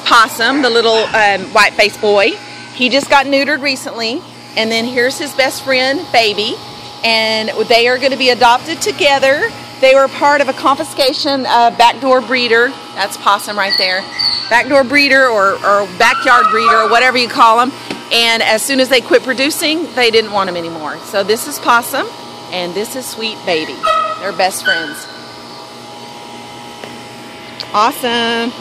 Possum, the little white-faced boy. He just got neutered recently. And then here's his best friend, Baby. And they are going to be adopted together. They were part of a confiscation backdoor breeder. That's Possum right there. Backdoor breeder or backyard breeder or whatever you call them. And as soon as they quit producing, they didn't want them anymore. So this is Possum and this is Sweet Baby. They're best friends. Awesome.